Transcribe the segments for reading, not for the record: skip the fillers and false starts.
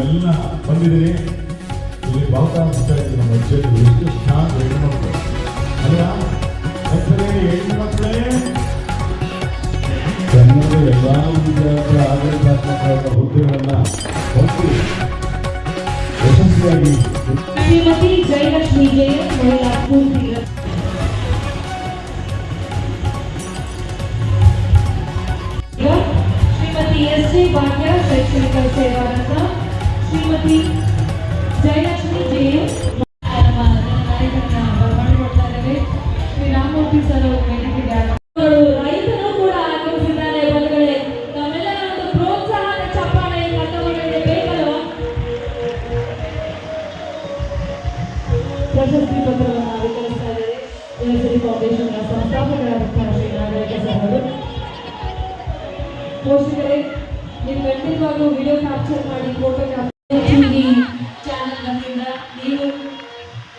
ನೀವೆಲ್ಲ ಬಂದಿದ್ದೀರಿ. ಇಲ್ಲಿ ಬಹುತೇಕ ನಮ್ಮ ಅಜ್ಜರು ಎಷ್ಟು ಸ್ಟ್ರಾಂಗ್ ಹೆಣ್ಣುಮಕ್ಕಳು ಅಲ್ವಾ? ಹೆಣ್ಣುಮಕ್ಕಳೇ ಕನ್ನಡದ ಎಲ್ಲ ವಿದ್ಯಾರ್ಥಿ ಆಡಳಿತಾತ್ಮಕ ಹುದ್ದೆಗಳನ್ನು ಹೊಂದಿ ಯಶಸ್ವಿಯಾಗಿ ಶ್ರೀಮತಿ ಜಯಲಕ್ಷ್ಮಿ ಜಯಂತ್ ಮಹಿಳಾ ಸ್ಫೂರ್ತಿ ಶ್ರೀಮತಿ ಎಸ್ ಜೆ ಭಾಗ್ಯ ಶೈಕ್ಷಣಿಕ ಸೇವಾರತ್ನ ಶ್ರೀಮತಿ ಜಯಲಕ್ಷ್ಮಿ ಜಯಂತ್ ಮಾಡಿಕೊಡ್ತಾರೆ. ಶ್ರೀ ರಾಮಮೂರ್ತಿ ಸರ್ ರೈತರು ಕೂಡ ಆಗಮಿಸಿದ್ದಾರೆ. ಬಂಧುಗಳೇ, ನಮ್ಮೆಲ್ಲರ ಒಂದು ಪ್ರೋತ್ಸಾಹದ ಚಪ್ಪಾಳೆ ಕನ್ನಡಗಳಿಗೆ ಬೇಕಲ್ವ? ಪ್ರಶಸ್ತಿ ಪತ್ರವನ್ನು ವಿತರಿಸ್ತಾ ಇದ್ದಾರೆ ಯುನಿವರ್ಸಿಟಿ ಫೌಂಡೇಶನ್ನ ಸಂಸ್ಥಾಪಕರಾದಂತಹ ಶ್ರೀ ನಾಗರಿಕ ಸರ್ ಅವರು. ಪೋಷಕರೇ, ನೀವು ಖಂಡಿತವಾಗ್ಲೂ ವಿಡಿಯೋ ಕ್ಯಾಪ್ಚರ್ ಮಾಡಿ ಫೋಟೋ ಚಾನೆಲ್ ವತಿಯಿಂದ ನೀವು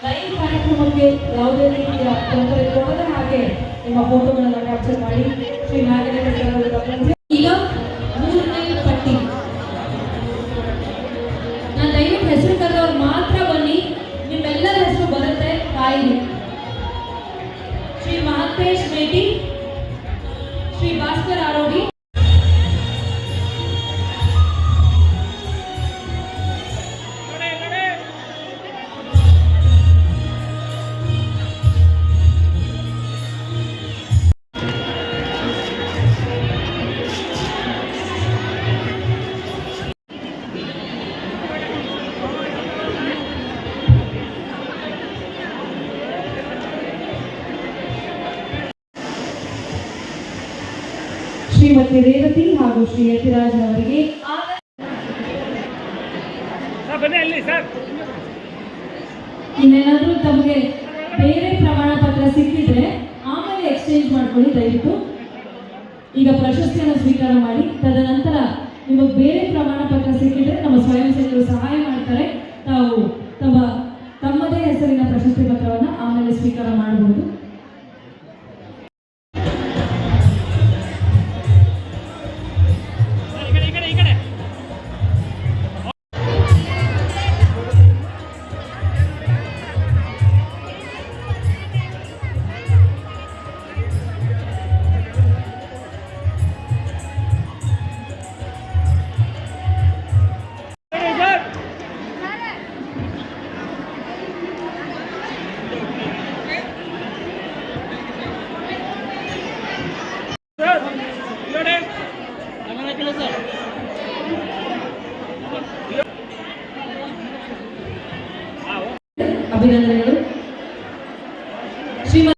ಲೈವ್ ಕಾರ್ಯಕ್ರಮಕ್ಕೆ ಯಾವುದೇ ರೀತಿಯ ತೊಂದರೆ ಕೊಡದ ಹಾಗೆ ನಿಮ್ಮ ಫೋಟೋಗಳನ್ನು ಕ್ಯಾಪ್ಚರ್ ಮಾಡಿ ಶ್ರೀ ನಾಗರಿಕ ಸರ್ ಅವರು. ಈಗ 3ನೇ ಪಟ್ಟಿ, ನಾನು ದಯವಿಟ್ಟು ಹೆಸರು ಕರೆದವ್ರು ಮಾತ್ರ ಬನ್ನಿ. ನಿಮ್ಮೆಲ್ಲರ ಹೆಸರು ಬರುತ್ತೆ, ಕಾಯಿರಿ. ಶ್ರೀ ಮಹಂತೇಶ್ ಮೇಟಿ, ಶ್ರೀ ಭಾಸ್ಕರ್ ಆರೋಡಿ, ಶ್ರೀಮತಿ ರೇವತಿ ಹಾಗೂ ಶ್ರೀ ಯತಿರಾಜ್ ಅವರಿಗೆ ಇನ್ನೇನಾದ್ರೂ ತಮಗೆ ಬೇರೆ ಪ್ರಮಾಣ ಪತ್ರ ಸಿಕ್ಕಿದ್ರೆ ಆಮೇಲೆ ಎಕ್ಸ್ಚೇಂಜ್ ಮಾಡ್ಕೊಳ್ಳಿ ದಯವಿಟ್ಟು. ಈಗ ಪ್ರಶಸ್ತಿಯನ್ನು ಸ್ವೀಕಾರ ಮಾಡಿ, ತದನಂತರ ನಿಮಗೆ ಬೇರೆ ಪ್ರಮಾಣ ಪತ್ರ ಸಿಕ್ಕಿದ್ರೆ ನಮ್ಮ ಸ್ವಯಂ ಸೇವಕರು ಸಹಾಯ ಮಾಡ್ತಾರೆ. ತಾವು ತಮ್ಮದೇ ಹೆಸರಿನ ಪ್ರಶಸ್ತಿ ಪತ್ರವನ್ನು ಆಮೇಲೆ ಸ್ವೀಕಾರ ಮಾಡಬಹುದು. ಅಭಿನಂದನೆಗಳು.